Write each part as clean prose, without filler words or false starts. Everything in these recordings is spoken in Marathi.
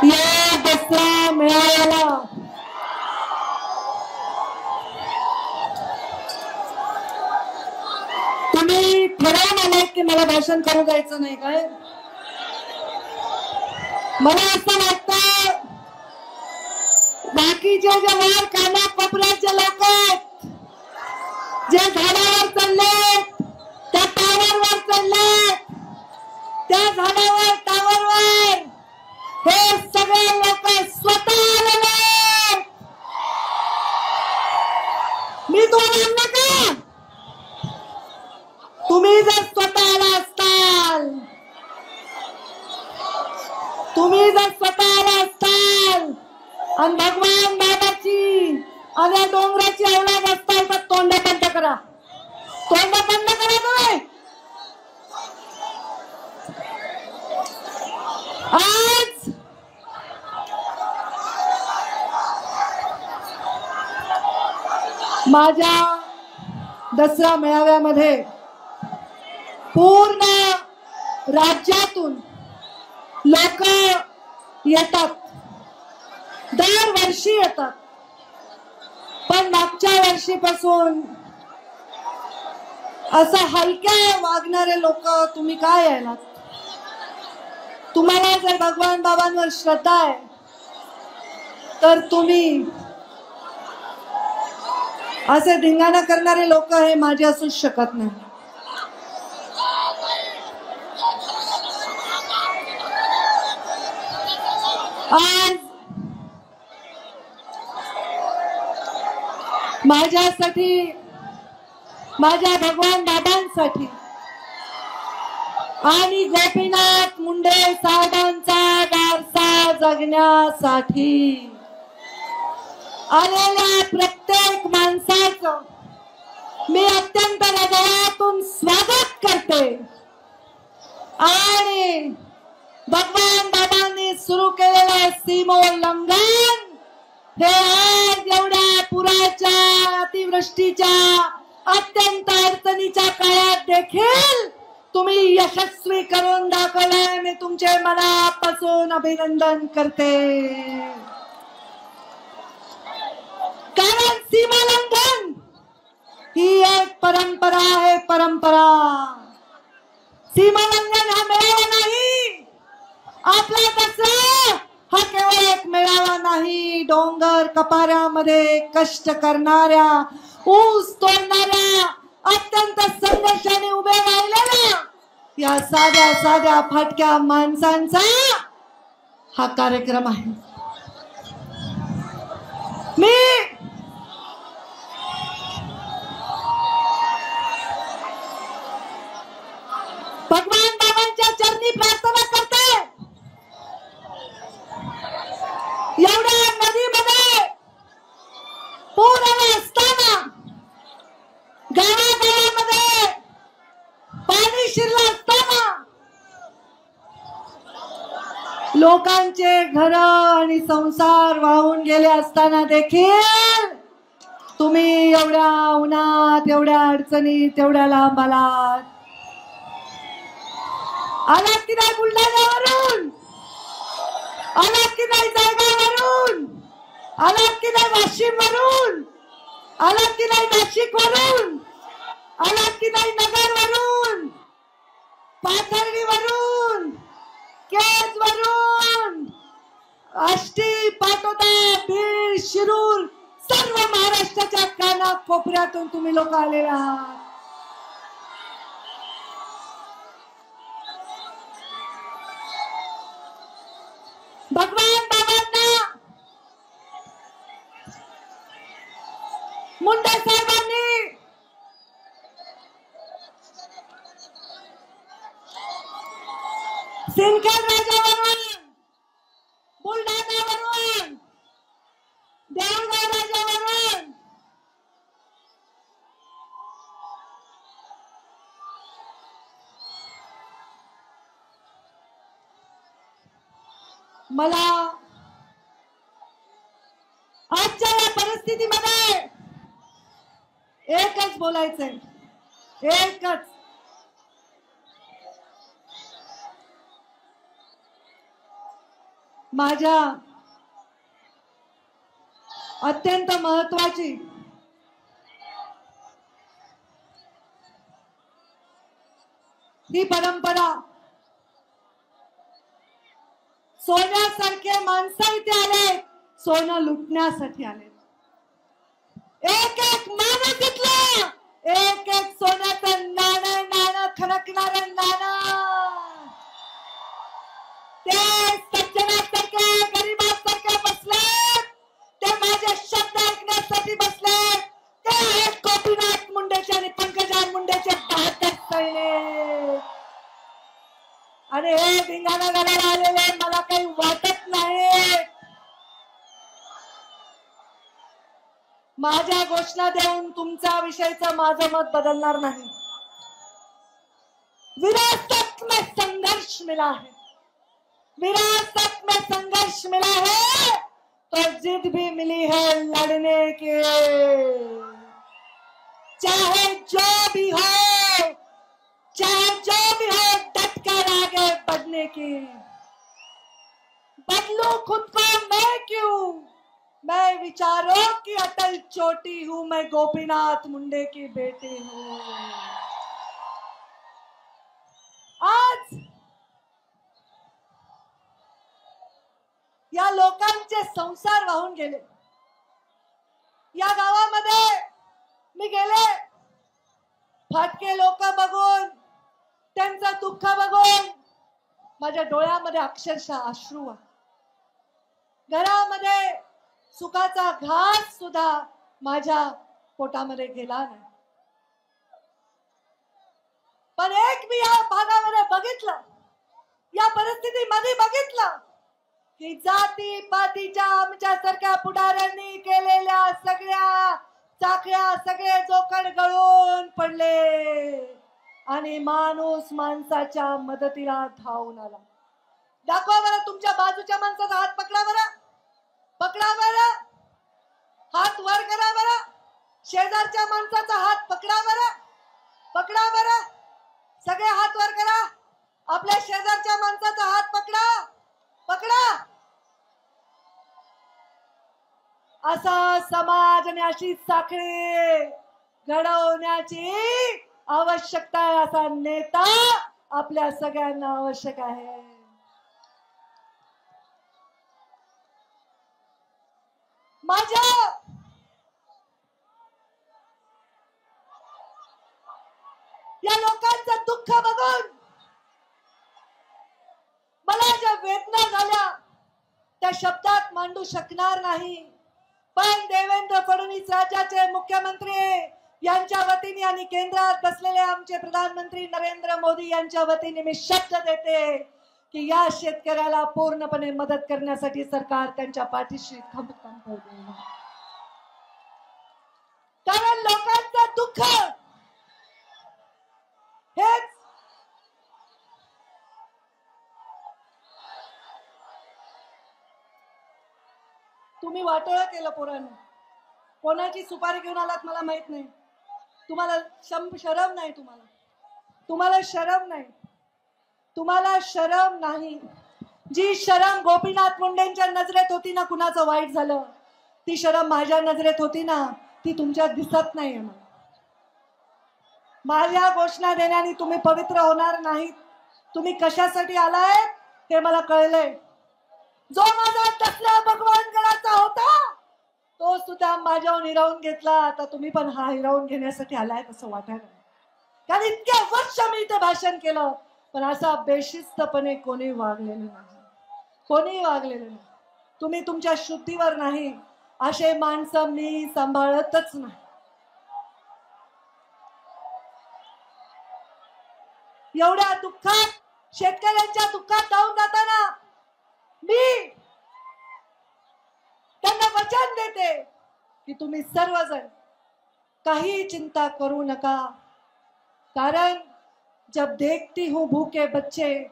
या दसरा मेळाव्याला तुम्ही ठरवून आलात की मला भाषण करू द्यायचं नाही काय? मला असं वाटतं बाकीचे जे वर कानाकोपऱ्याचे लोक जे झाडावर चढले, त्या टावरवर चढले, त्या झाडावर टावरवर हे सगळे लोक स्वतः आलेले. मी तुम्हाला का तुम्ही जर स्वतः आला असताल, तुम्ही जर स्वतः आला असताल आणि भगवान बाबाची आणि डोंगराची औलाद असताल तर तोंड बंद करा, तोंड बंद करा तुम्ही. आज माझ्या दसरा मेळाव्यामध्ये पूर्ण राज्यातून लोक येतात, दरवर्षी येतात. पण मागच्या वर्षीपासून असं हलक्या वागणारे लोक तुम्ही काय यायला? तुम्हाला जर भगवान बाबांवर श्रद्धा आहे तर तुम्ही असे धिंगाणा करणारे लोक हे माझे असूच शकत नाही. आज माझ्यासाठी, माझ्या भगवान बाबांसाठी आणि गोपीनाथ मुंडे साहेबांचा वारसा जगण्यासाठी आलेल्या प्रत्येक माणसाचं मी अत्यंत हृदयातून स्वागत करते. आणि भगवान बाबांनी सुरू केलेलं सीमोल्लंघन हे आज एवढ्या पुराच्या, अतिवृष्टीच्या, अत्यंत अडचणीच्या काळात देखील तुम्ही यशस्वी करून दाखवलंय. मी तुमचे मनापासून अभिनंदन करते. कारण सीमालंघन ही एक परंपरा आहे, परंपरा. सीमालंघन हा मेळावा नाही, आपला दसरा हा केवळ एक मेळावा नाही. डोंगर कपाऱ्यामध्ये कष्ट करणाऱ्या, ऊस तोडणाऱ्या, अत्यंत संघर्षाने उभे राहिलेल्या या साध्या साध्या फाटक्या माणसांचा हा कार्यक्रम आहे. मी भगवान बाबांच्या चरणी प्रार्थना करते. एवढ्या नदीमध्ये पूर आला असताना, गावागावामध्ये पाणी शिरलं असताना, लोकांचे घर आणि संसार वाहून गेले असताना देखील तुम्ही एवढ्या उन्हात, एवढ्या अडचणीत, एवढ्या लांब आलात. आलात की नाही बुलढाण्यावरून? आलात की नाही जळगाववरून? आलात की नाही वाशिम वरून? आलात की नाही नाशिक वरून? आलात की नाही नगर वरून, पाथर्डी वरून, केज वरून, आष्टी, पाटोदा, बीड, शिरूर, सर्व महाराष्ट्राच्या कानाकोपऱ्यातून तुम्ही लोक आलेले आहात. भगवान बाबांना, मुंडे साहेबांनी सिंदखेड राजावरून, बुलढाण्यावरून, देवगाव राजावरून मला आजच्या या परिस्थितीमध्ये एकच बोलायचंय, एकच. माझ्या अत्यंत महत्वाची ही परंपरा, सोन्यासारखे माणसं इथे आले, सोनं लुटण्यासाठी आले. एक एक माणूस इथला, एक एक सोन्याचं नाणं नाणं खणकणारं नाणं, ते सज्जनासारखे गरीबासारखे बसले, ते माझे शब्द ऐकण्यासाठी बसले. ते आहेत गोपीनाथ मुंडेचे आणि पंकजा मुंडेचे बहादर सैनिक. आणि हे धिंगाणा घालायला आलेले मला काही वाटत नाही. माझ्या घोषणा देऊन तुमच्या विषयीचं माझं मत बदलणार नाही. विरासत में संघर्ष मिला है, विरासत में संघर्ष मिला है, तो जिद भी मिली है लड़ने की. चाहे जो भी हो, चाहे जो भी हो, डट कर आगे बढ़ने की. बदलू खुद को मैं क्यों, मैं विचारों की अटल चोटी हूं, मैं गोपीनाथ मुंडे की बेटी हूं. आज या लोकांचे संसार वाहून गेले. या गावामध्ये मी गेले, फाटके लोक बघून, त्यांचं दुःख बघून माझ्या डोळ्यामध्ये अक्षरशः अश्रू आले. घरामध्ये सुखाचा घास सुद्धा माझ्या पोटामध्ये गेला नाही. पण एक मी या भागामध्ये बघितलं, या परिस्थितीमध्ये बघितलं की जाती पातीच्या आमच्यासारख्या पुढाऱ्यांनी केलेल्या सगळ्या चाकऱ्या, सगळे जोखड गळून पडले आणि माणूस माणसाच्या मदतीला धावून आला. दाखवा बरं तुमच्या बाजूच्या माणसाचा हात, पकडा बरं, पकडा बरं, हात वर करा बरं. शेजारच्या माणसाचा हात पकडा बरं, पकडा बरं, सगळे हात वर करा. आपल्या शेजारच्या माणसाचा हात पकडा, पकडा. असा समाज आणि अशी साखळी घडवण्याची आवश्यकता आहे. असा नेता आपल्या सगळ्यांना आवश्यक आहे. माझ्या या लोकांचं दुःख बघून मला ज्या वेदना झाल्या त्या शब्दात मांडू शकणार नाही. पण देवेंद्र फडणवीस राज्याचे मुख्यमंत्री यांच्या वतीने आणि केंद्रात बसलेले आमचे प्रधानमंत्री नरेंद्र मोदी यांच्या वतीने मी शब्द देते की या शेतकऱ्याला पूर्णपणे मदत करण्यासाठी सरकार त्यांच्या पाठीशी खंबीरपणे उभे आहे. कारण लोकांचं दुःख हेच तुम्ही वाटोळं केलं पोरांनो. कोणाची सुपारी घेऊन आलात मला माहित नाही. तुम्हाला शरम नाही, तुम्हाला शरम नाही, तुम्हाला शरम नाही. जी शरम गोपीनाथ मुंडेंच्या नजरेत होती ना, कुणाचं वाईट झालं, ती शरम माझ्या नजरेत होती ना, ती तुमच्या दिसत नाही. माझ्या घोषणा देण्याने तुम्ही पवित्र होणार नाहीत. तुम्ही कशासाठी आलाय हे मला कळलंय. जो माझा तसला भगवान करायचा होता तो सुद्धा माझ्यावर हिरावून घेतला. आता तुम्ही पण हा हिरावून घेण्यासाठी आलाय असं वाटायला. कारण इतक्या वर्ष मी इथे भाषण केलं पण असा बेशिस्तपणे कोणी वागलेलं नाही, कोणी वागलेलं नाही. तुम्ही तुमच्या शुद्धीवर नाही असे माणसं मी सांभाळतच नाही. एवढ्या दुःखात, शेतकऱ्यांच्या दुःखात जाऊन जाताना मी त्यांना वचन देते की तुम्ही सर्वजण काही चिंता करू नका. कारण जब देखती हूँ भूखे बच्चे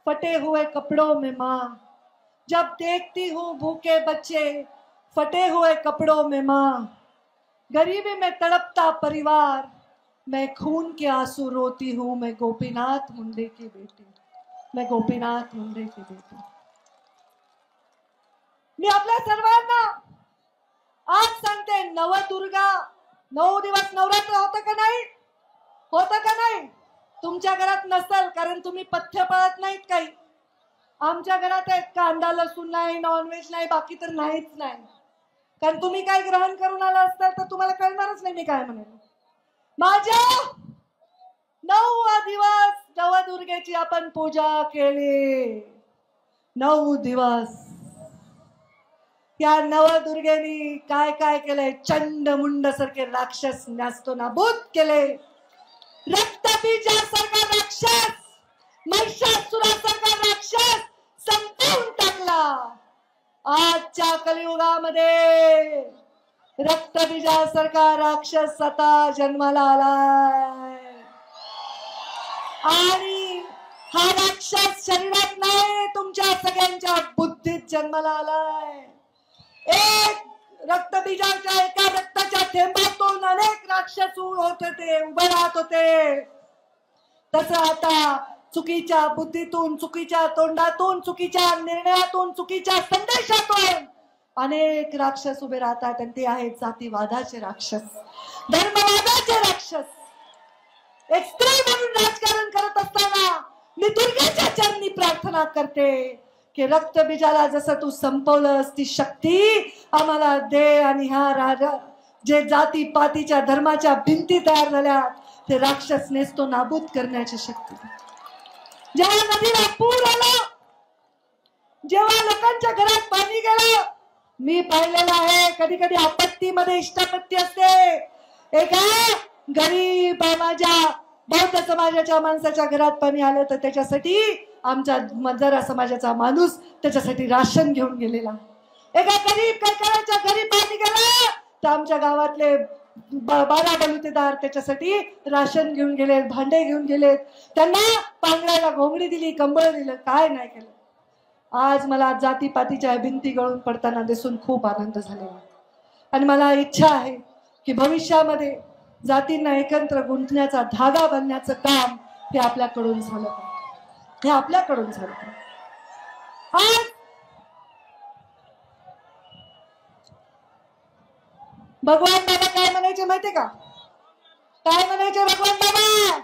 फटे हुए कपड़ों में माँ, जब देखती हूँ भूखे बच्चे फटे हुए कपड़ों में माँ, गरीबी में तड़पता परिवार, मैं खून के आंसू रोती हूँ, मैं गोपीनाथ मुंडे की बेटी, मैं गोपीनाथ मुंडे की बेटी. मी आपल्या सर्वांना आज सांगते, नवदुर्गा 9 दिवस नवरात्र होतं का नाही? होतं का नाही? तुमच्या घरात नसल, कारण तुम्ही पथ्य पाळत नाहीत काही. आमच्या घरात आहेत, कांदा लसूण नाही, नॉनव्हेज नाही, बाकी तर नाहीच नाही. कारण तुम्ही काय ग्रहण करून आला असताल तर तुम्हाला कळणारच नाही मी काय म्हणेन. माझ्या 9 दिवस नवदुर्गेची आपण पूजा केली. 9 दिवस या नवदुर्गेनी काय काय केलंय? चंडमुंड सारखे राक्षस नास्तो नाबूद केले. रक्तबीजासारखा राक्षस, महिषासुरासारखा राक्षस संपवून टाकला. आजच्या कलियुगामध्ये रक्तबीजासारखा राक्षस आता जन्माला आलाय. आणि हा राक्षस शरीरात नाही, तुमच्या सगळ्यांच्या बुद्धीत जन्माला आलाय. एक रक्तबीजाच्या एका रक्ताच्या थेंबातून अनेक राक्षस होत होते, उभे राहत होते. तसं आता चुकीच्या बुद्धीतून, चुकीच्या तोंडातून, चुकीच्या निर्णयातून, चुकीच्या संदेशातून अनेक राक्षस उभे राहतात. आणि ते आहेत जातीवादाचे राक्षस, धर्मवादाचे राक्षस. एक स्त्री म्हणून राजकारण करत असताना मी दुर्गेच्या चरणी प्रार्थना करते की रक्तबीजाला जसं तू संपवलंस ती शक्ती आम्हाला दे. आणि ह्या जे जाती पातीच्या धर्माच्या भिंती तयार झाल्या ते राक्षस नेस्तो नाबूद करण्याची शक्ती. जेव्हा नदीला पूर आला, जेव्हा लोकांच्या घरात पाणी गेलं, मी पाहिलेलं आहे कधी कधी आपत्तीमध्ये इष्टापत्ती असते. एका गरीब माझ्या बौद्ध समाजाच्या माणसाच्या घरात पाणी आलं तर त्याच्यासाठी आमच्या मजरा समाजाचा माणूस त्याच्यासाठी राशन घेऊन गेलेला. एका गरीब कैकाराच्या घरी पाणी गेलं तर आमच्या गावातले 12 बलुतेदार त्याच्यासाठी राशन घेऊन गेले, भांडे घेऊन गेलेत, त्यांना पांघरायला घोंगडी दिली, कंबळ दिलं, काय नाही केलं. आज मला जातीपातीच्या भिंती गळून पडताना दिसून खूप आनंद झालेला. आणि मला इच्छा आहे की भविष्यामध्ये जातींना एकत्र गुंतण्याचा धागा बनण्याचं काम हे आपल्याकडून झालं पाहिजे. हे आपल्याकडून झालं पाहिजे. आज भगवान बाबा काय म्हणायचे माहितीये का? काय म्हणायचे भगवान बाबा?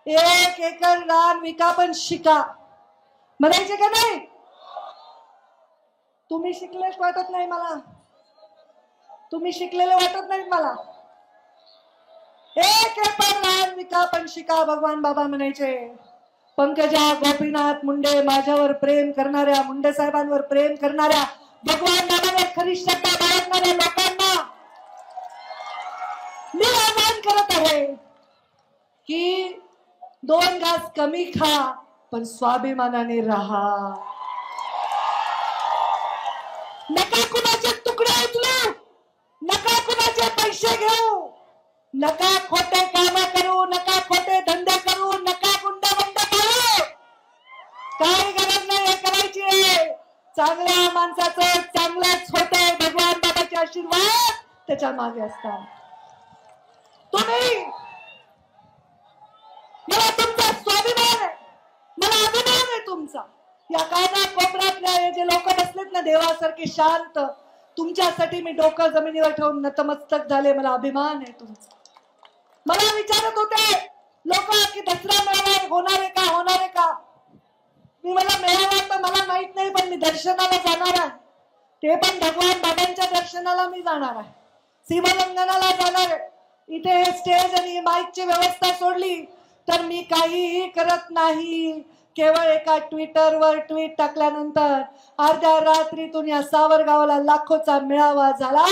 1 एकर रान विका पण शिका, म्हणायचे का नाही? तुम्ही शिकलेच वाटत नाही मला, तुम्ही शिकलेले वाटत नाहीत मला. 1 एकर रान विका पण शिका, भगवान बाबा म्हणायचे. पंकजा गोपीनाथ मुंडे, माझ्यावर प्रेम करणाऱ्या, मुंडे साहेबांवर प्रेम करणाऱ्या, भगवान बाबांवर खरी श्रद्धा बाळगणाऱ्या लोकांना मी आवाहन करत आहे की 2 घास कमी खा पण स्वाभिमानाने राहा. नका कुणाचे तुकडे उचलू, नका कुणाचे पैसे घेऊ, नका खोटे काम करू, नका खोटे धंदे करू, नका गुंडाबंड करू. काही गरज नाही हे करायची आहे. चांगल्या माणसाचं चांगलंच होतंय. भगवान बाबाचे आशीर्वाद त्याच्या मागे असतात. तुम्ही, मला तुमचा स्वाभिमान आहे, मला अभिमान आहे तुमचा. या काना कोपऱ्यातल्या हे जे लोक बसलेत ना देवासारखे शांत, तुमच्यासाठी मी डोकं जमिनीवर ठेवून नतमस्तक झाले. मला अभिमान आहे तुमचा. मला विचारत होते लोक की दसरा मेळावा होणार आहे का, होणार आहे का? मी मला मेळावा तर मला माहित नाही, पण मी दर्शनाला जाणार आहे. ते पण भगवान बाबांच्या दर्शनाला मी जाणार आहे, सीमालंघनाला जाणार आहे. इथे स्टेज आणि माईकची व्यवस्था सोडली तर मी काहीही करत नाही. केवळ एका ट्विटरवर ट्वीट टाकल्यानंतर अर्ध्या रात्रीतून या सावरगावला लाखोचा मेळावा झाला.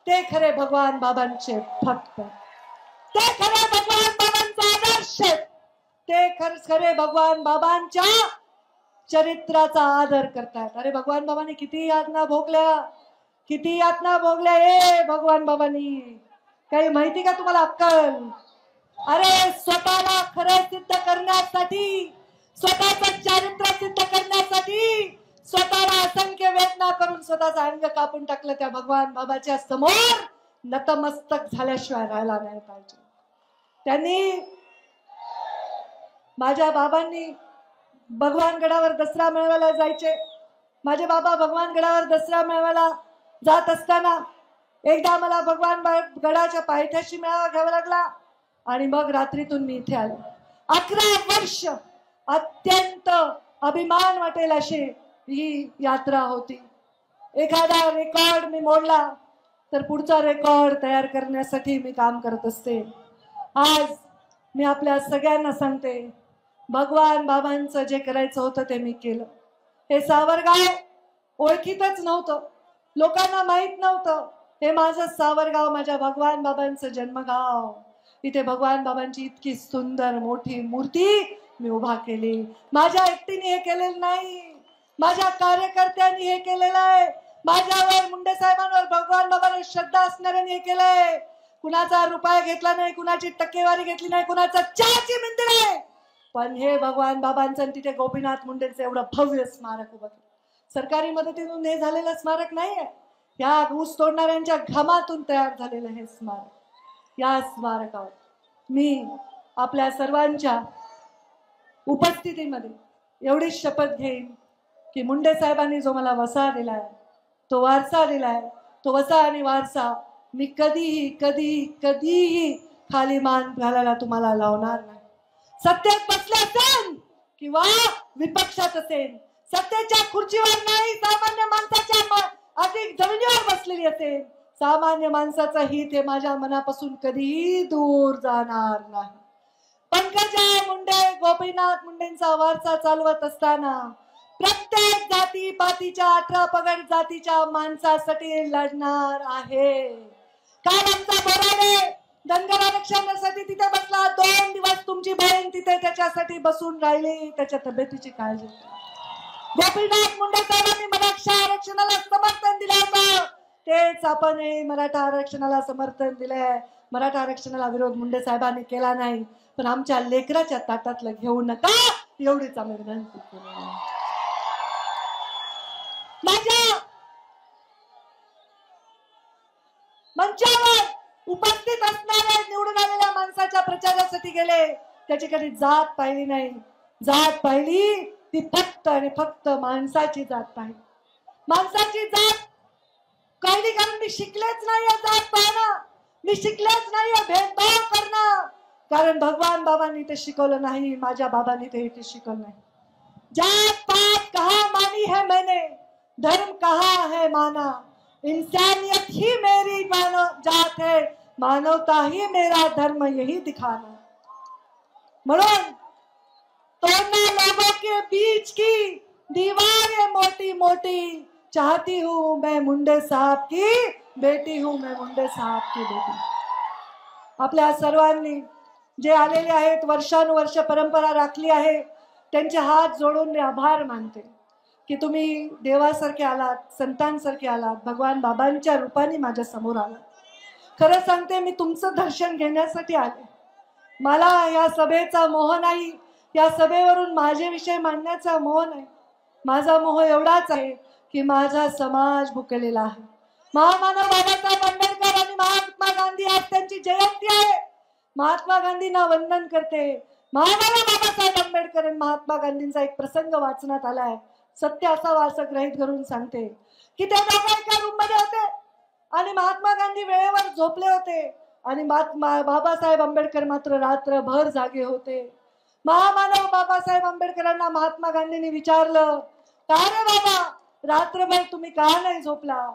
ते खरे भगवान बाबांचे भक्त, ते खरे भगवान बाबांचा आदर्श, ते खरे भगवान बाबांच्या चरित्राचा आदर करतात. अरे भगवान बाबांनी किती यातना भोगल्या, किती यातना भोगल्या. हे भगवान बाबांनी काही माहिती का तुम्हाला अक्कल? अरे स्वतःला खरं सिद्ध करण्यासाठी, स्वतःचं चारित्र्य सिद्ध करण्यासाठी स्वतःला असंख्य वेदना करून स्वतःचं अंग कापून टाकलं. त्या भगवान बाबाच्या समोर नतमस्तक झाल्याशिवाय राहायला नाही पाहिजे. त्यांनी, माझ्या बाबांनी भगवान गडावर दसरा मेळाव्याला जायचे. माझे बाबा भगवान गडावर दसरा मेळाव्याला जात असताना एकदा मला भगवान गडाच्या पायथ्याशी मेळावा घ्यावा लागला आणि मग रात्रीतून मी इथे आले. 11 वर्ष अत्यंत अभिमान वाटेल अशी ही यात्रा होती. एखादा रेकॉर्ड मी मोडला तर पुढचा रेकॉर्ड तयार करण्यासाठी मी काम करत असते. आज मी आपल्या सगळ्यांना सांगते, भगवान बाबांचं जे करायचं होतं ते मी केलं. हे सावरगाव ओळखीतच नव्हतं, लोकांना माहित नव्हतं. हे माझं सावरगाव, माझ्या भगवान बाबांचं जन्मगाव. इथे भगवान बाबांची इतकी सुंदर मोठी मूर्ती मी उभा केली. माझ्या एकटीने हे केलेलं नाही, माझ्या कार्यकर्त्यांनी हे केलेलं आहे. माझ्यावर, मुंडे साहेबांवर, भगवान बाबांवर श्रद्धा असणाऱ्यांनी हे केलंय. कुणाचा रुपया घेतला नाही, कुणाची टक्केवारी घेतली नाही, कुणाचा चहाची मिंदी नाही, पण हे भगवान बाबांचं तिथे गोपीनाथ मुंडेंचं एवढं भव्य स्मारक उभं केलं. सरकारी मदतीतून हे झालेलं स्मारक नाहीये, या ऊस तोडणाऱ्यांच्या घामातून तयार झालेलं हे स्मारक. या स्मारकावर मी आपल्या सर्वांच्या उपस्थितीमध्ये एवढी शपथ घेईन की मुंडे साहेबांनी जो मला वसा दिलाय, तो वारसा दिलाय, तो वसा आणि वारसा मी कधीही कधीही कधीही खाली मान घालायला तुम्हाला लावणार नाही. सत्तेत बसले असेल किंवा विपक्षात असेल, सत्तेच्या खुर्चीवर नाही, सामान्य माणसाच्या अधिक जमिनीवर बसलेली असेल, सामान्य माणसाचा हित हे माझ्या मनापासून कधीही दूर जाणार नाही. पंकजा मुंडे, गोपीनाथ मुंडेंचा वारसा चालवत असताना प्रत्येक जाती पातीच्या 18 पगड जातीच्या माणसासाठी लढणार आहे. काल आमचा बोराडे धनगर आरक्षणासाठी तिथे बसला. 2 दिवस तुमची बहीण तिथे त्याच्यासाठी बसून राहिली, त्याच्या तब्येतीची काळजी. गोपीनाथ मुंडे साहेबांनी मराठा आरक्षणाला समर्थन दिलं होतं, तेच आपण मराठा आरक्षणाला समर्थन दिलंय. मराठा आरक्षणाला विरोध मुंडे साहेबांनी केला नाही, पण आमच्या लेकराच्या ताटातलं घेऊ नका एवढीच आम्ही विनंती केली. माझ्या मंचावर उपस्थित असणाऱ्या निवडून आलेल्या माणसाच्या प्रचारासाठी गेले, त्याची कधी जात पाहिली नाही. जात पाहिली ती फक्त आणि फक्त माणसाची जात पाहिली. माणसाची जात कळली कारण मी शिकलेच नाही जात पाहणं, मी शिकलेच नाही भेदभाव करणं, कारण भगवान बाबांनी ते शिकवलं नाही, माझ्या बाबांनी ते शिकवलं नाही. जात पात कहा मानी है मैंने, धर्म कहा है माना, इंसानियत ही मेरी जात है, मानवता ही मेरा धर्म, यही दिखाना. म्हणून तोड़ना लोगों के बीच की दीवारें मोटी मोटी, चाहती हूँ मैं मुंडे साहब की बेटी हूँ, मैं मुंडे साहब की बेटी. आपल्या सर्वांनी जे आलेले आहेत, वर्षानुवर्ष परंपरा राखली आहे, त्यांचे हात जोडून मी आभार मानते की तुम्ही देवासारखे आलात, संतांसारखे आलात, भगवान बाबांच्या रूपाने माझ्या समोर आलात. खरं सांगते, मी तुमचं दर्शन घेण्यासाठी आले. मला या सभेचा मोह नाही, या सभेवरून माझे विषय मांडण्याचा मोह नाही. माझा मोह एवढाच आहे की माझा समाज भुकेलेला आहे. महामानव बाबासाहेब आंबेडकर आणि महात्मा गांधी आज त्यांची जयंती आहे. महात्मा गांधींना वंदन करते. महामानव बाबासाहेब आंबेडकर आणि महात्मा गांधींचा एक प्रसंग वाचनात आलाय. सत्य असा वाचक ग्रहित करून सांगते की ते दोघं एका रूम मध्ये होते आणि महात्मा गांधी वेळेवर झोपले होते आणि बाबासाहेब आंबेडकर मात्र रात्रभर जागे होते. महामानव बाबासाहेब आंबेडकरांना महात्मा गांधींनी विचारलं, का रे बाबा रात्रभर तुम्ही का नाही झोपला?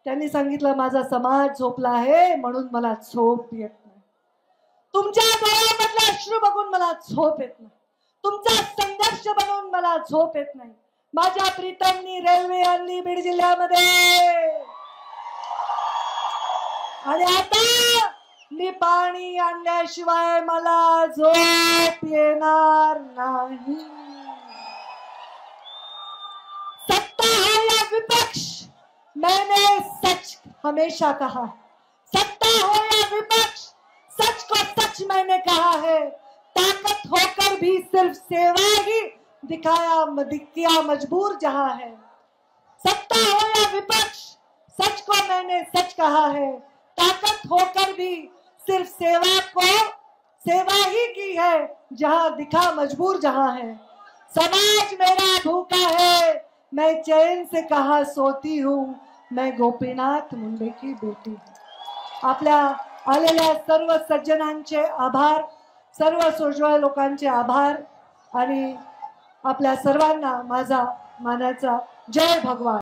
त्यांनी सांगितलं, माझा समाज झोपला आहे म्हणून मला झोप येत नाही. तुमच्या डोळ्यामधले अश्रू बघून मला झोप येत नाही, तुमचा संघर्ष बघून मला झोप येत नाही. माझ्या प्रीतमनी रेल्वे आणली बीड जिल्ह्यामध्ये आणि आता मी पाणी आणल्याशिवाय मला झोप येणार नाही. सत्ता है या विपक्ष, मैंने सच हमेशा कहा. सत्ता हो या विपक्ष, सच को सच मैंने कहा है. ताकत होकर भी सिर्फ सेवा ही दिखाया मजबूर जहां है. सत्ता हो या विपक्ष, सच को मैंने सच कहा है. ताकत होकर भी सिर्फ सेवा ही की है, जहां दिखा मजबूर जहां है. समाज मेरा भूखा है, मैं चैन से कहा सोती हूँ, मैं गोपीनाथ मुंडे की बेटी हूँ। आपल्या आलेल्या सर्व सज्जनांचे आभार, सर्व सोजवळ लोकांचे आभार आणि आपल्या सर्वांना माझा मानाचा जय भगवान।